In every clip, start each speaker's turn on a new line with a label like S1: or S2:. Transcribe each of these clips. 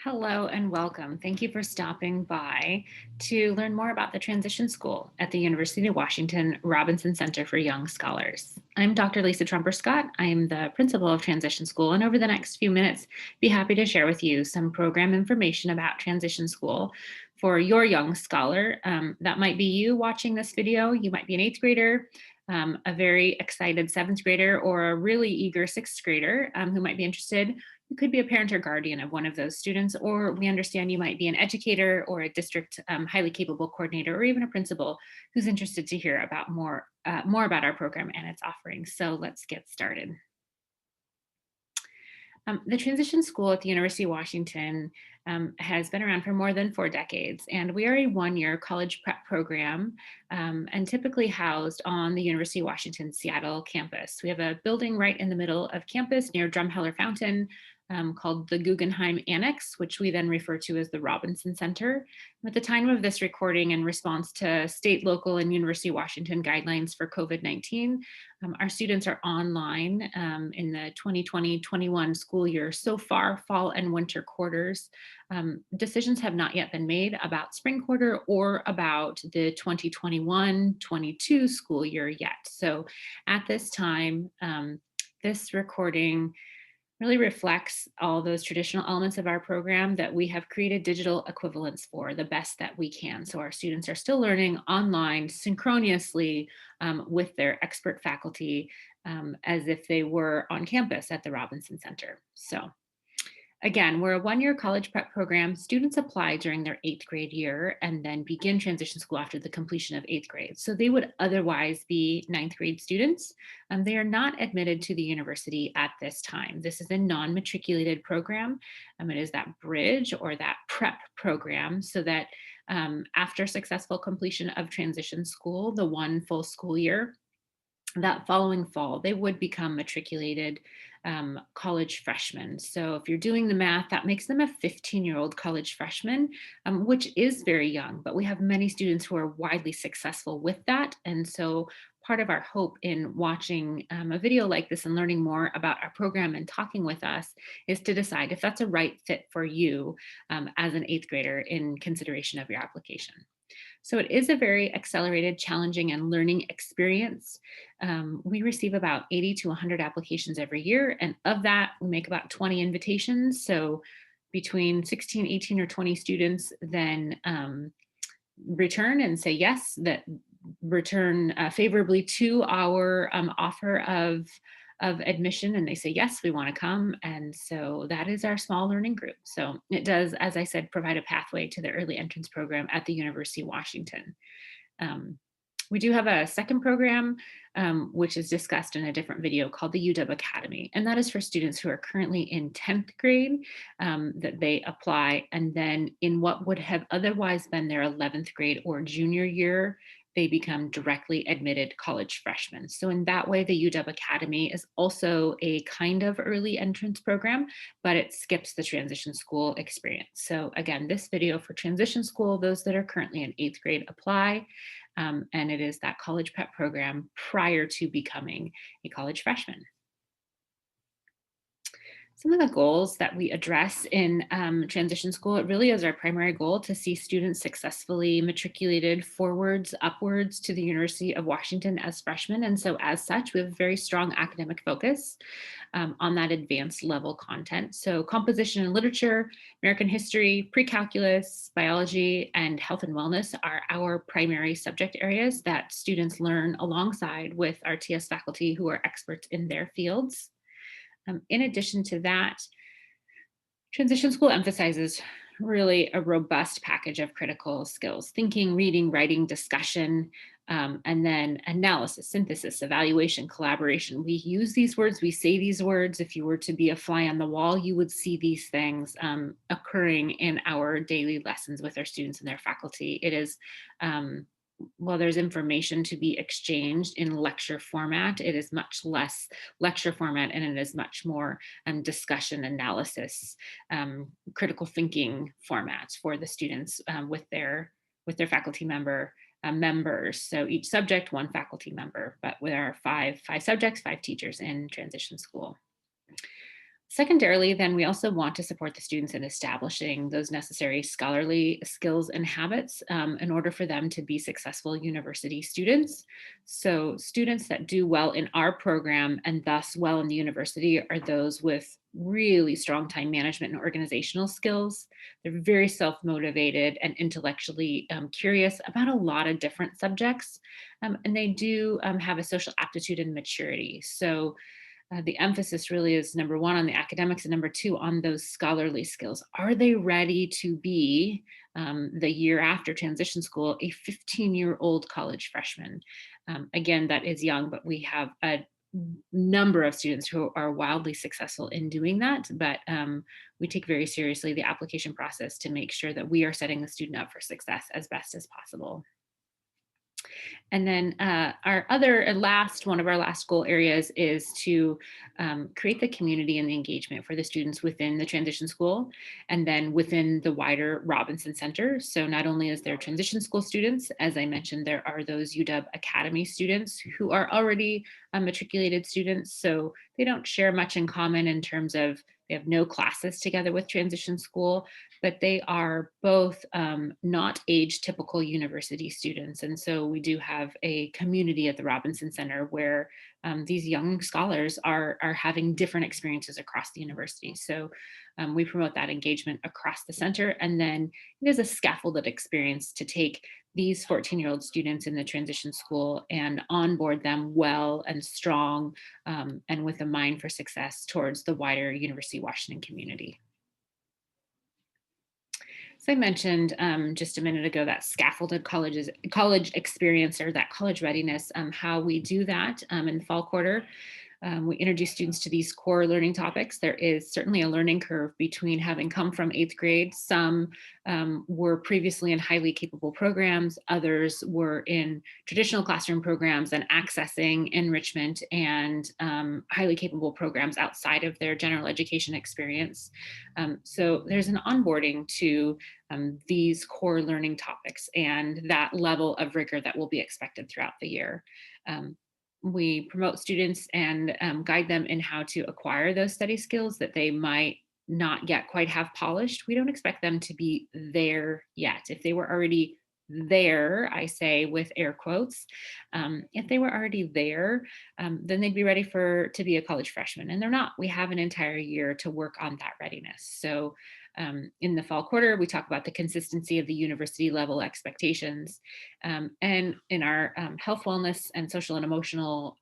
S1: Hello and welcome. Thank you for stopping by to learn more about the Transition School at the University of Washington Robinson Center for Young Scholars. I'm Dr. Lisa Trumper-Scott. I am the principal of Transition School, and over the next few minutes, be happy to share with you some program information about Transition School for your young scholar. That might be you watching this video. You might be an 8th grader, a very excited 7th grader, or a really eager 6th grader who might be interested. You could be a parent or guardian of one of those students, or we understand you might be an educator or a district highly capable coordinator, or even a principal who's interested to hear about more about our program and its offerings. So let's get started. The Transition School at the University of Washington has been around for more than 4 decades, and we are a one-year college prep program and typically housed on the University of Washington Seattle campus. We have a building right in the middle of campus near Drumheller Fountain called the Guggenheim Annex, which we then refer to as the Robinson Center. At the time of this recording, in response to state, local, and University of Washington guidelines for COVID-19, our students are online in the 2020-21 school year so far, fall and winter quarters. Decisions have not yet been made about spring quarter or about the 2021-22 school year yet. So at this time, this recording really reflects all those traditional elements of our program that we have created digital equivalents for the best that we can. So our students are still learning online synchronously with their expert faculty as if they were on campus at the Robinson Center. So again, we're a one-year college prep program. Students apply during their 8th grade year and then begin transition school after the completion of 8th grade. So they would otherwise be 9th grade students. They are not admitted to the university at this time. This is a non-matriculated program. It is that bridge or that prep program so that after successful completion of transition school, the one full school year, that following fall, they would become matriculated college freshmen. So if you're doing the math, that makes them a 15-year-old college freshman, which is very young, but we have many students who are widely successful with that. And so part of our hope in watching a video like this and learning more about our program and talking with us is to decide if that's a right fit for you as an 8th grader in consideration of your application. So it is a very accelerated, challenging, and learning experience. We receive about 80 to 100 applications every year, and of that, we make about 20 invitations. So between 16, 18, or 20 students then return and say yes, that return favorably to our offer of admission, and they say, yes, we want to come. And so that is our small learning group. So it does, as I said, provide a pathway to the early entrance program at the University of Washington. We do have a second program, which is discussed in a different video called the UW Academy. And that is for students who are currently in 10th grade that they apply. And then in what would have otherwise been their 11th grade or junior year, they become directly admitted college freshmen. So in that way, the UW Academy is also a kind of early entrance program, but it skips the transition school experience. So again, this video for transition school, those that are currently in 8th grade apply, and it is that college prep program prior to becoming a college freshman. Some of the goals that we address in transition school, it really is our primary goal to see students successfully matriculated forwards, upwards to the University of Washington as freshmen. And so as such, we have a very strong academic focus on that advanced level content. So composition and literature, American history, pre-calculus, biology, and health and wellness are our primary subject areas that students learn alongside with our TS faculty who are experts in their fields. In addition to that, transition school emphasizes really a robust package of critical skills: thinking, reading, writing, discussion, and then analysis, synthesis, evaluation, collaboration. We use these words, we say these words. If you were to be a fly on the wall, you would see these things occurring in our daily lessons with our students and their faculty. It is while there's information to be exchanged in lecture format, it is much less lecture format, and it is much more discussion, analysis, critical thinking formats for the students with their faculty members. So each subject, one faculty member, but with our five subjects, 5 teachers in transition school. Secondarily, then we also want to support the students in establishing those necessary scholarly skills and habits in order for them to be successful university students. So students that do well in our program and thus well in the university are those with really strong time management and organizational skills. They're very self-motivated and intellectually curious about a lot of different subjects. And they do have a social aptitude and maturity. So the emphasis really is number one on the academics and number two on those scholarly skills. Are they ready to be the year after transition school a 15-year-old college freshman? Again, that is young, but we have a number of students who are wildly successful in doing that. But we take very seriously the application process to make sure that we are setting the student up for success as best as possible. And then our other last one of our last goal areas is to create the community and the engagement for the students within the transition school and then within the wider Robinson Center. So not only is there transition school students, as I mentioned, there are those UW Academy students who are already matriculated students. So they don't share much in common in terms of they have no classes together with transition school, but they are both not age typical university students. And so we do have a community at the Robinson Center where these young scholars are having different experiences across the university. So we promote that engagement across the center. And then it is a scaffolded experience to take these 14-year-old students in the transition school and onboard them well and strong and with a mind for success towards the wider University of Washington community. So I mentioned just a minute ago that scaffolded college experience or that college readiness, how we do that in the fall quarter. We introduce students to these core learning topics. There is certainly a learning curve between having come from 8th grade. Some were previously in highly capable programs. Others were in traditional classroom programs and accessing enrichment and highly capable programs outside of their general education experience. So there's an onboarding to these core learning topics and that level of rigor that will be expected throughout the year. We promote students and guide them in how to acquire those study skills that they might not yet quite have polished. We don't expect them to be there yet. If they were already there, I say with air quotes, if they were already there, then they'd be ready to be a college freshman. And they're not. We have an entire year to work on that readiness. So in the fall quarter, we talk about the consistency of the university level expectations. And in our health, wellness, and social and emotional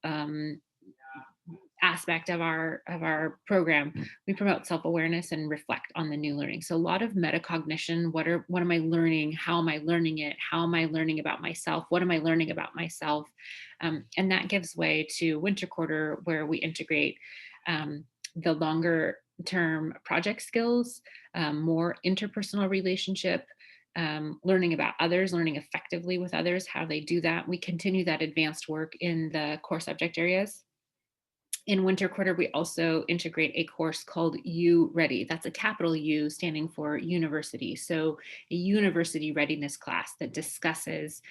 S1: aspect of our program, we promote self-awareness and reflect on the new learning. So a lot of metacognition. What am I learning? How am I learning it? How am I learning about myself? What am I learning about myself? And that gives way to winter quarter, where we integrate the longer term project skills, more interpersonal relationship, learning about others, learning effectively with others, how they do that. We continue that advanced work in the core subject areas. In winter quarter, we also integrate a course called U Ready. That's a capital U standing for university. So a university readiness class that discusses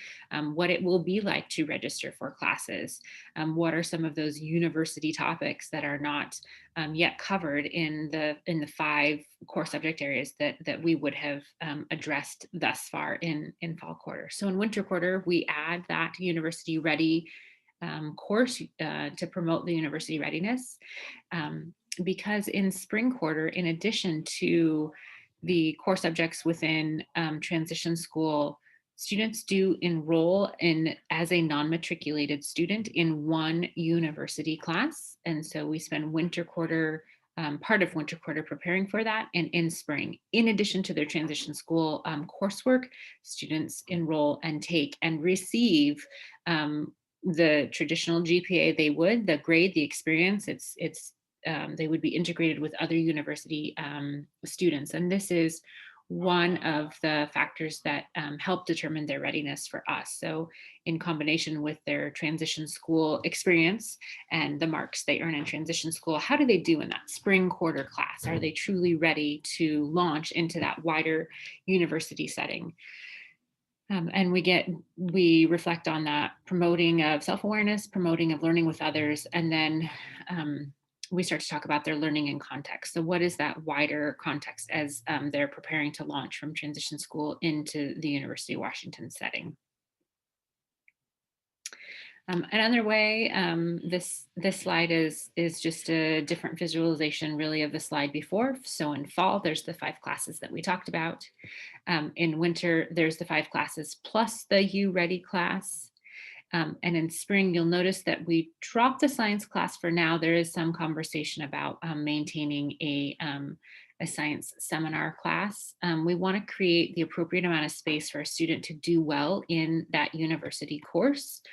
S1: what it will be like to register for classes. What are some of those university topics that are not yet covered in the 5 core subject areas that we would have addressed thus far in fall quarter. So in winter quarter, we add that university ready course to promote the university readiness, because in spring quarter, in addition to the core subjects within transition school, students do enroll in as a non-matriculated student in one university class. And so we spend winter quarter, part of winter quarter preparing for that, and in spring, in addition to their transition school coursework, students enroll and take and receive the traditional GPA they would, the grade, the experience, they would be integrated with other university students. And this is one of the factors that help determine their readiness for us. So in combination with their transition school experience and the marks they earn in transition school, how do they do in that spring quarter class? Are they truly ready to launch into that wider university setting? And we reflect on that promoting of self-awareness, promoting of learning with others, and then we start to talk about their learning in context. So what is that wider context as they're preparing to launch from transition school into the University of Washington setting? Another way, this slide is just a different visualization really of the slide before. So in fall, there's the 5 classes that we talked about. In winter, there's the 5 classes plus the U Ready class. And in spring, you'll notice that we dropped the science class for now. There is some conversation about maintaining a science seminar class. We want to create the appropriate amount of space for a student to do well in that university course.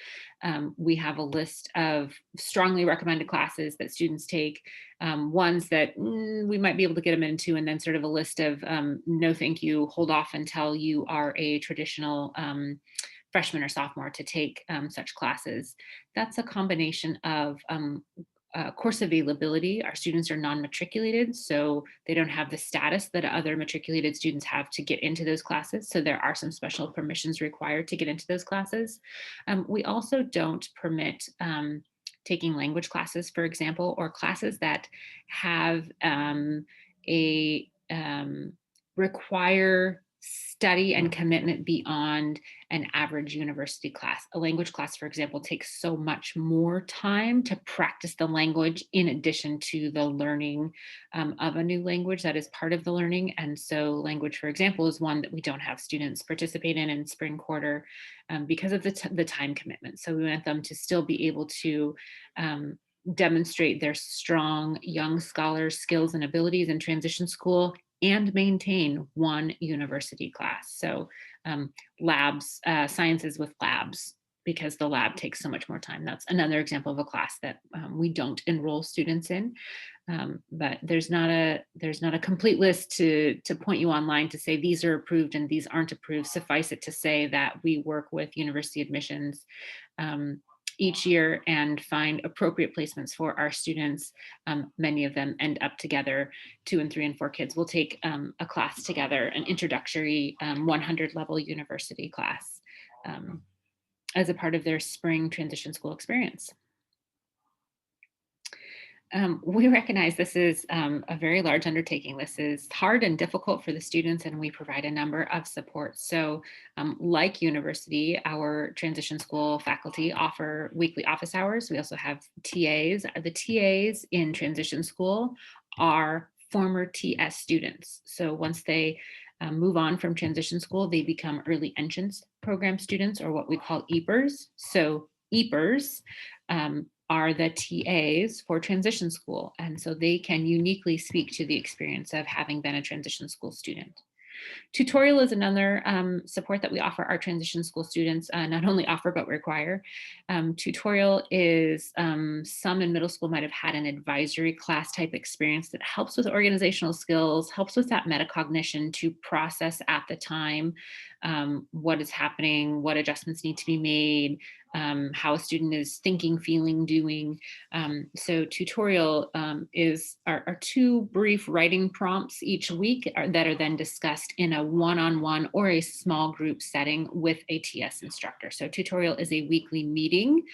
S1: We have a list of strongly recommended classes that students take, ones that we might be able to get them into, and then sort of a list of no thank you, hold off until you are a traditional freshman or sophomore to take such classes. That's a combination of course availability. Our students are non-matriculated, so they don't have the status that other matriculated students have to get into those classes. So there are some special permissions required to get into those classes. We also don't permit taking language classes, for example, or classes that have a require study and commitment beyond an average university class. A language class, for example, takes so much more time to practice the language in addition to the learning of a new language that is part of the learning. And so language, for example, is one that we don't have students participate in spring quarter because of the time commitment. So we want them to still be able to demonstrate their strong young scholars skills and abilities in transition school and maintain one university class. So labs, sciences with labs, because the lab takes so much more time. That's another example of a class that we don't enroll students in. But there's not a complete list to point you online to say these are approved and these aren't approved. Suffice it to say that we work with university admissions each year and find appropriate placements for our students. Many of them end up together. 2 and 3 and 4 kids will take a class together, an introductory 100 level university class as a part of their spring transition school experience. We recognize this is a very large undertaking. This is hard and difficult for the students, and we provide a number of supports. So like university, our transition school faculty offer weekly office hours. We also have TAs. The TAs in transition school are former TS students. So once they move on from transition school, they become early entrance program students, or what we call EAPers. So EAPers are the TAs for transition school. And so they can uniquely speak to the experience of having been a transition school student. Tutorial is another support that we offer our transition school students, not only offer, but require. Tutorial is some in middle school might have had an advisory class type experience that helps with organizational skills, helps with that metacognition to process at the time what is happening, what adjustments need to be made, how a student is thinking, feeling, doing. So tutorial are 2 brief writing prompts each week that are then discussed in a one-on-one or a small group setting with a TS instructor. So tutorial is a weekly meeting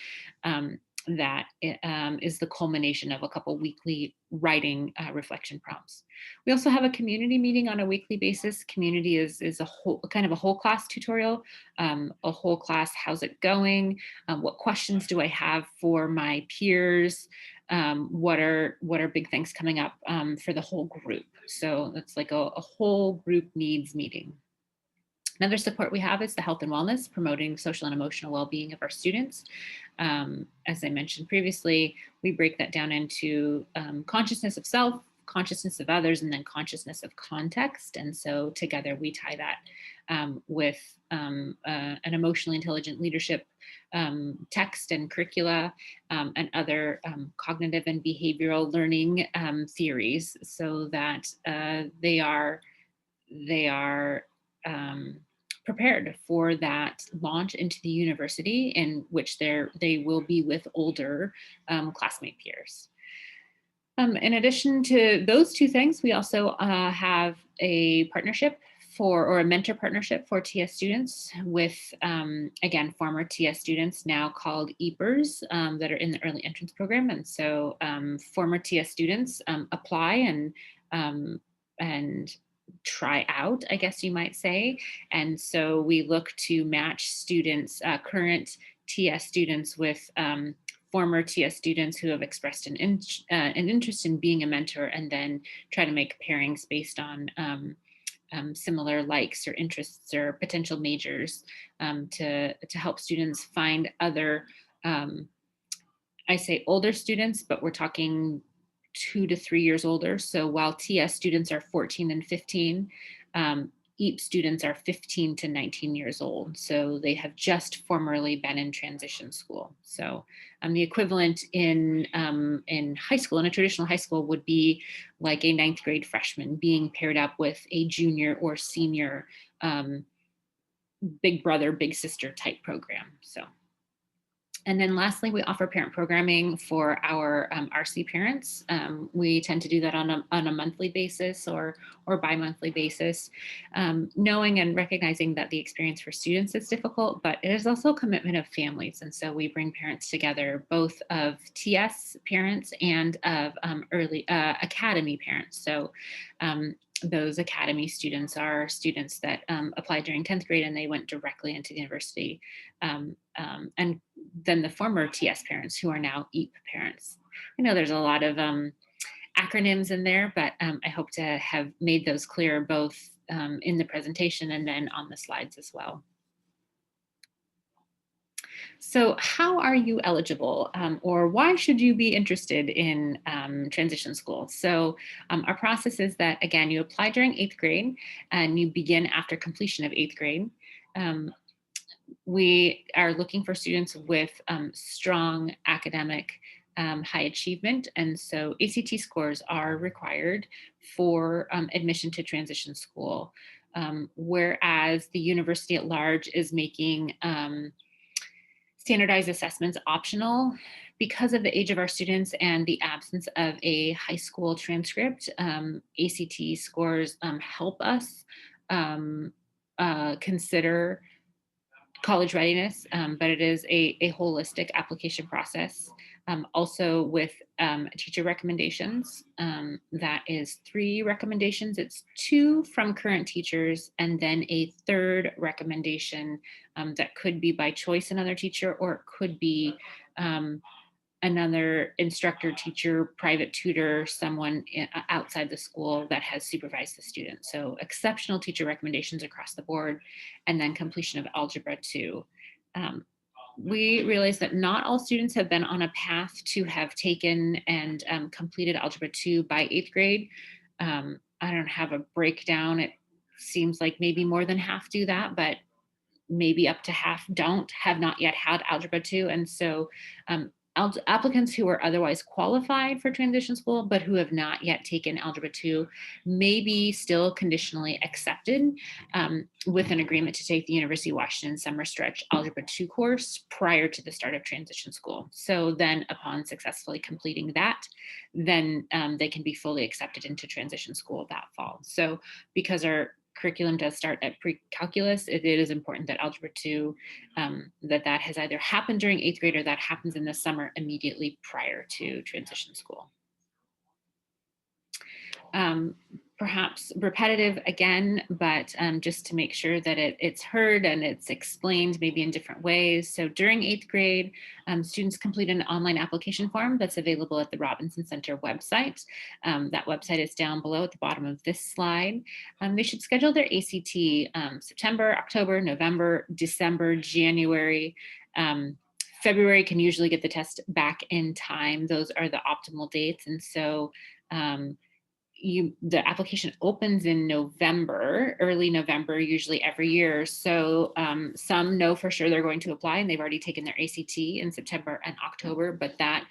S1: that is the culmination of a couple weekly writing reflection prompts. We also have a community meeting on a weekly basis. Community is a whole kind of a whole class tutorial, a whole class, how's it going? What questions do I have for my peers? What are big things coming up for the whole group? So it's like a whole group needs meeting. Another support we have is the health and wellness, promoting social and emotional well-being of our students. As I mentioned previously, we break that down into consciousness of self, consciousness of others, and then consciousness of context. And so together we tie that with an emotionally intelligent leadership text and curricula and other cognitive and behavioral learning theories, so that they are prepared for that launch into the university, in which they will be with older classmate peers. In addition to those 2 things, we also have a partnership or a mentor partnership for TS students with, again, former TS students now called EAPers that are in the early entrance program. And so former TS students apply and try out, I guess you might say. And so we look to match students, current TS students with former TS students who have expressed an interest in being a mentor, and then try to make pairings based on similar likes or interests or potential majors to help students find other, I say older students, but we're talking 2 to 3 years older. So while TS students are 14 and 15, EAP students are 15 to 19 years old. So they have just formerly been in transition school. So the equivalent in high school, in a traditional high school, would be like a ninth grade freshman being paired up with a junior or senior big brother, big sister type program. So. And then lastly, we offer parent programming for our RC parents. We tend to do that on a monthly basis or bi-monthly basis, knowing and recognizing that the experience for students is difficult, but it is also a commitment of families. And so we bring parents together, both of TS parents and of early academy parents. So those academy students are students that applied during 10th grade and they went directly into the university. And then the former TS parents who are now EAP parents. I know there's a lot of acronyms in there, but I hope to have made those clear both in the presentation and then on the slides as well. So how are you eligible, or why should you be interested in transition school? So our process is that, again, you apply during 8th grade and you begin after completion of 8th grade. We are looking for students with strong academic high achievement. And so ACT scores are required for admission to transition school, whereas the university at large is making standardized assessments optional because of the age of our students and the absence of a high school transcript. ACT scores help us consider college readiness, but it is a holistic application process. Also with teacher recommendations, that is 3 recommendations. It's 2 from current teachers and then a 3rd recommendation that could be by choice another teacher, or it could be another instructor, teacher, private tutor, someone outside the school that has supervised the student. So exceptional teacher recommendations across the board, and then completion of Algebra 2. We realize that not all students have been on a path to have taken and completed Algebra 2 by 8th grade. I don't have a breakdown. It seems like maybe more than half do that, but maybe up to half have not yet had Algebra 2. And so applicants who are otherwise qualified for transition school, but who have not yet taken Algebra 2 may be still conditionally accepted with an agreement to take the University of Washington Summer Stretch Algebra 2 course prior to the start of transition school. So then upon successfully completing that, then they can be fully accepted into transition school that fall. So because our curriculum does start at pre-calculus, it is important that Algebra 2, that has either happened during 8th grade or that happens in the summer immediately prior to transition school. Perhaps repetitive again, but just to make sure that it's heard and it's explained maybe in different ways. So during 8th grade, students complete an online application form that's available at the Robinson Center website. That website is down below at the bottom of this slide. They should schedule their ACT September, October, November, December, January. February can usually get the test back in time. Those are the optimal dates. And so the application opens in November, early November, usually every year. So some know for sure they're going to apply and they've already taken their ACT in September and October, but that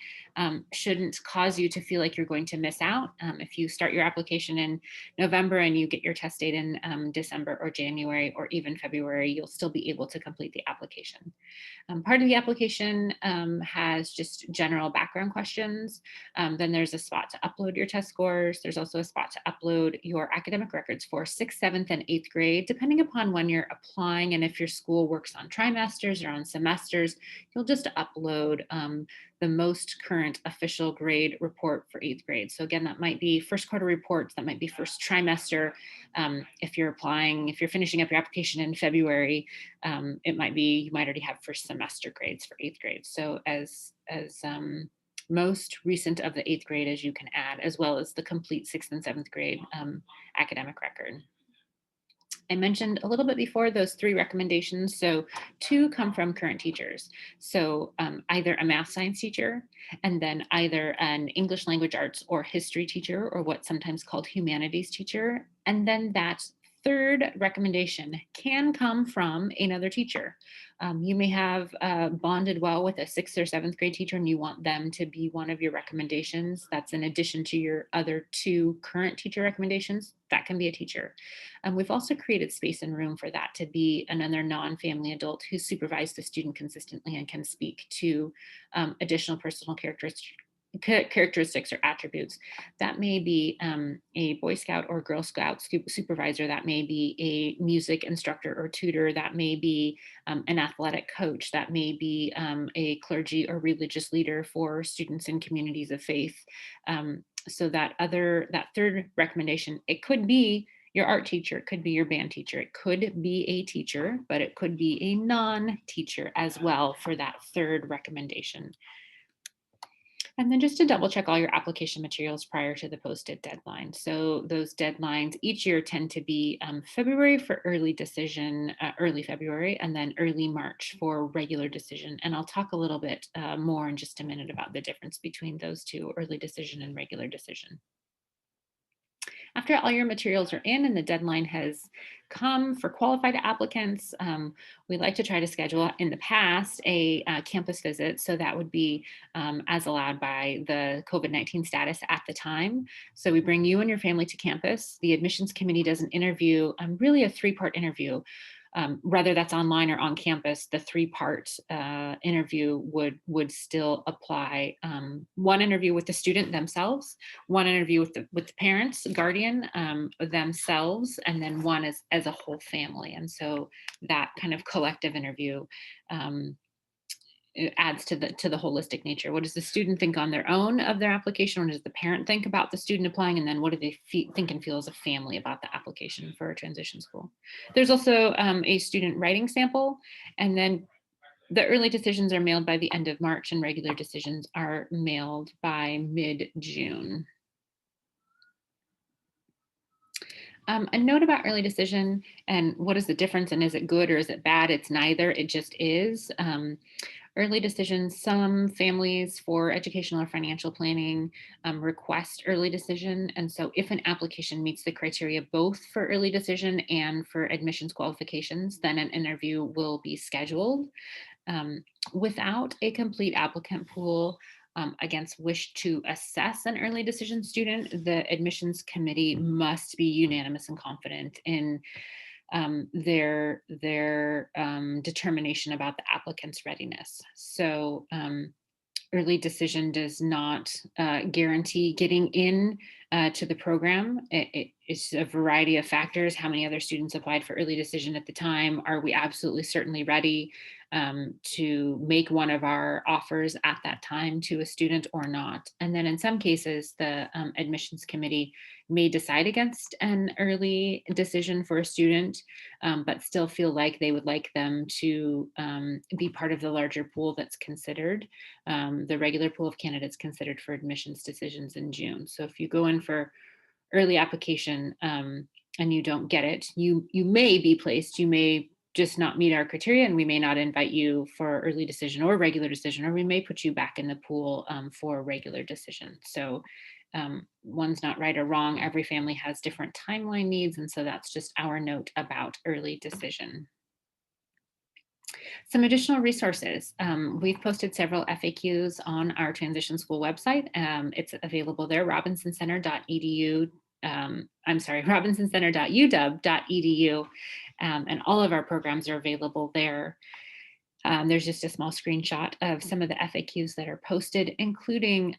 S1: shouldn't cause you to feel like you're going to miss out. If you start your application in November and you get your test date in December or January or even February, you'll still be able to complete the application. Part of the application has just general background questions. Then there's a spot to upload your test scores. There's also a spot to upload your academic records for 6th, 7th, and 8th grade, depending upon when you're applying. And if your school works on trimesters or on semesters, you'll just upload the most current official grade report for 8th grade. So again, that might be first quarter reports, that might be first trimester. If you're finishing up your application in February, it might be, you might already have first semester grades for 8th grade. So as most recent of the 8th grade as you can add, as well as the complete 6th and 7th grade academic record. I mentioned a little bit before those 3 recommendations. So 2 come from current teachers. So either a math science teacher, and then either an English language arts or history teacher, or what's sometimes called humanities teacher. And then that 3rd recommendation can come from another teacher. You may have bonded well with a 6th or 7th grade teacher and you want them to be one of your recommendations. That's in addition to your other 2 current teacher recommendations. That can be a teacher. We've also created space and room for that to be another non-family adult who supervised the student consistently and can speak to additional personal characteristics or attributes. That may be a Boy Scout or Girl Scout supervisor. That may be a music instructor or tutor. That may be an athletic coach. That may be a clergy or religious leader for students in communities of faith. So that 3rd recommendation, it could be your art teacher, it could be your band teacher, it could be a teacher, but it could be a non-teacher as well for that 3rd recommendation. And then just to double check all your application materials prior to the posted deadline. So those deadlines each year tend to be February for early decision, early February, and then early March for regular decision. And I'll talk a little bit more in just a minute about the difference between those 2, early decision and regular decision. After all your materials are in and the deadline has come for qualified applicants, we like to try to schedule in the past a campus visit. So that would be as allowed by the COVID-19 status at the time. So we bring you and your family to campus. The admissions committee does an interview, really a 3-part interview. Whether that's online or on campus, the 3-part interview would still apply. 1 interview with the student themselves, 1 interview with the parents, guardian themselves, and then 1 as a whole family. And so that kind of collective interview it adds to the holistic nature. What does the student think on their own of their application? What does the parent think about the student applying? And then what do they think and feel as a family about the application for a transition school? There's also a student writing sample. And then the early decisions are mailed by the end of March and regular decisions are mailed by mid-June. A note about early decision and what is the difference and is it good or is it bad? It's neither, it just is. Early decisions, some families for educational or financial planning request early decision. And so if an application meets the criteria both for early decision and for admissions qualifications, then an interview will be scheduled. Without a complete applicant pool, against wish to assess an early decision student, the admissions committee must be unanimous and confident in their determination about the applicant's readiness. So early decision does not guarantee getting in to the program. It's a variety of factors. How many other students applied for early decision at the time? Are we absolutely certainly ready to make one of our offers at that time to a student or not? And then in some cases, the admissions committee may decide against an early decision for a student, but still feel like they would like them to be part of the larger pool that's considered, the regular pool of candidates considered for admissions decisions in June. So if you go in for early application and you don't get it, you may be placed, you may just not meet our criteria and we may not invite you for early decision or regular decision, or we may put you back in the pool for regular decision. So one's not right or wrong. Every family has different timeline needs. And so that's just our note about early decision. Some additional resources. We've posted several FAQs on our transition school website. It's available there, robinsoncenter.edu. I'm sorry, robinsoncenter.uw.edu. And all of our programs are available there. There's just a small screenshot of some of the FAQs that are posted, including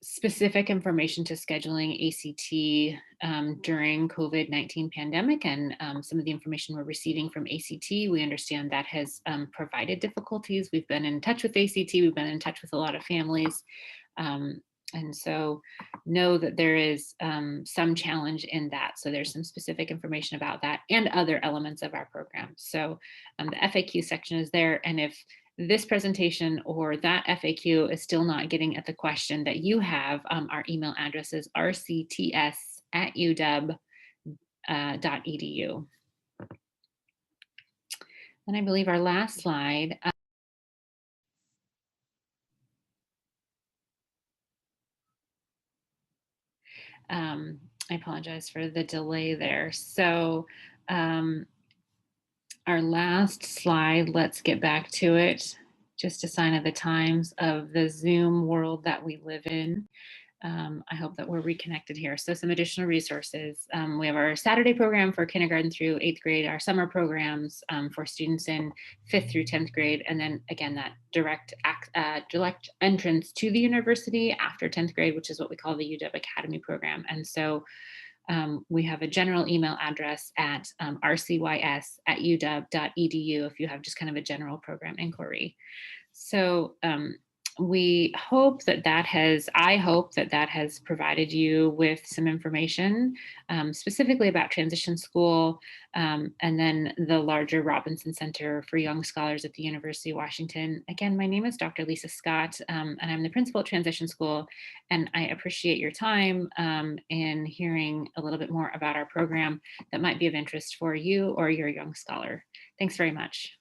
S1: specific information to scheduling ACT during COVID-19 pandemic, and some of the information we're receiving from ACT. We understand that has provided difficulties. We've been in touch with ACT. We've been in touch with a lot of families. And so know that there is some challenge in that. So there's some specific information about that and other elements of our program. So the FAQ section is there. And if this presentation or that FAQ is still not getting at the question that you have, our email address is rcts@uw.edu. And I believe our last slide. I apologize for the delay there. So our last slide, let's get back to it. Just a sign of the times of the Zoom world that we live in. I hope that we're reconnected here. So some additional resources. We have our Saturday program for kindergarten through 8th grade, our summer programs for students in 5th through 10th grade, and then again, that direct entrance to the university after 10th grade, which is what we call the UW Academy program. And so we have a general email address at rcys@uw.edu if you have just kind of a general program inquiry. So we hope that I hope that has provided you with some information specifically about transition school and then the larger Robinson Center for Young Scholars at the University of Washington. Again, my name is Dr. Lisa Scott, and I'm the principal at Transition School, and I appreciate your time in hearing a little bit more about our program that might be of interest for you or your young scholar. Thanks very much.